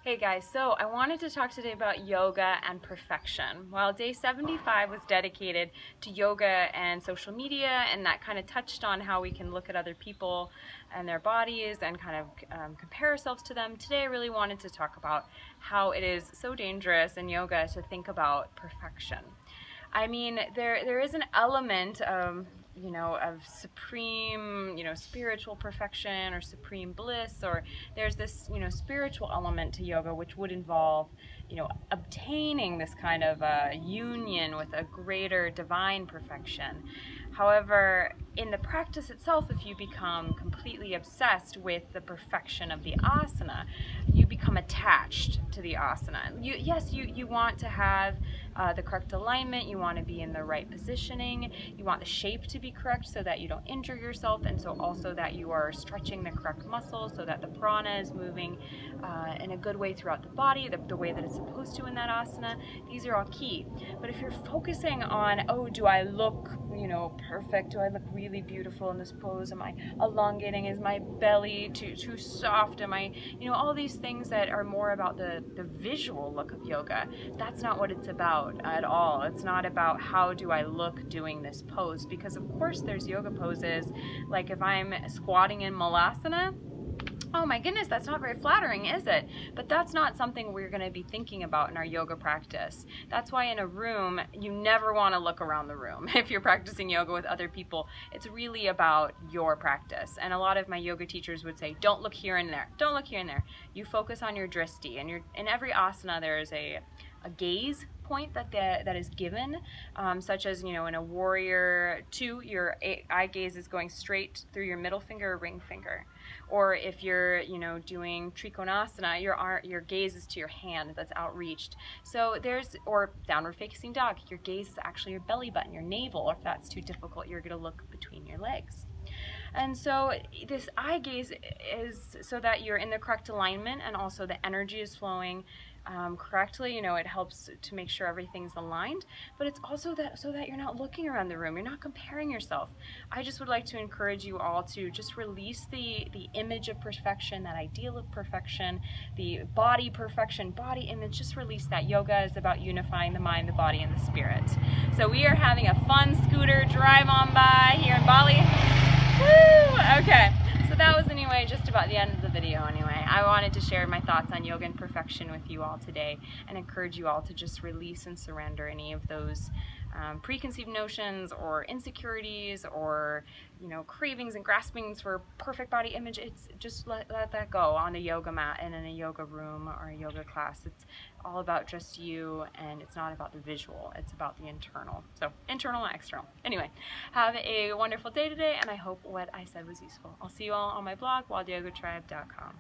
Hey guys, so I wanted to talk today about yoga and perfection. Well, day 75 was dedicated to yoga and social media, and that kind of touched on how we can look at other people and their bodies and kind of compare ourselves to them. Today I really wanted to talk about how it is so dangerous in yoga to think about perfection. I mean, there is an element of of supreme, spiritual perfection or supreme bliss, or there's this, spiritual element to yoga which would involve, obtaining this kind of union with a greater divine perfection. However, in the practice itself, if you become completely obsessed with the perfection of the asana, you become attached to the asana. You want to have the correct alignment, you want to be in the right positioning, you want the shape to be correct so that you don't injure yourself, and so also that you are stretching the correct muscles so that the prana is moving in a good way throughout the body, the way that it's supposed to in that asana. These are all key. But if you're focusing on, oh, do I look, perfect? Do I look really beautiful in this pose? Am I elongating? Is my belly too soft? Am I, all these things that are more about the visual look of yoga. That's not what it's about at all. It's not about how do I look doing this pose, because of course there's yoga poses, like if I'm squatting in malasana, oh my goodness, that's not very flattering, is it? But that's not something we're going to be thinking about in our yoga practice. That's why in a room, you never want to look around the room. If you're practicing yoga with other people, it's really about your practice. And a lot of my yoga teachers would say, don't look here and there. Don't look here and there. You focus on your dristi. And in every asana, there is a gaze point that is given, such as, in a warrior 2, your eye gaze is going straight through your middle finger or ring finger. Or if you're, doing trikonasana, your gaze is to your hand that's outreached. So or downward facing dog, your gaze is actually your belly button, your navel. Or if that's too difficult, you're going to look between your legs. And so this eye gaze is so that you're in the correct alignment and also the energy is flowing correctly. It helps to make sure everything's aligned, but it's also so that you're not looking around the room, you're not comparing yourself. I just would like to encourage you all to just release the image of perfection, that ideal of perfection, the body perfection, body image. Just release that. Yoga is about unifying the mind, the body, and the spirit. So we are having a fun scooter drive on by here in Bali. Woo! Okay, so that was just about the end of the video anyway. I wanted to share my thoughts on yoga and perfection with you all today and encourage you all to just release and surrender any of those preconceived notions or insecurities or cravings and graspings for perfect body image. It's just let that go on the yoga mat and in a yoga room or a yoga class. It's all about just you, and it's not about the visual, it's about the internal. So internal and external. Anyway, have a wonderful day today, and I hope what I said was useful. I'll see you all on my blog, wildyogatribe.com.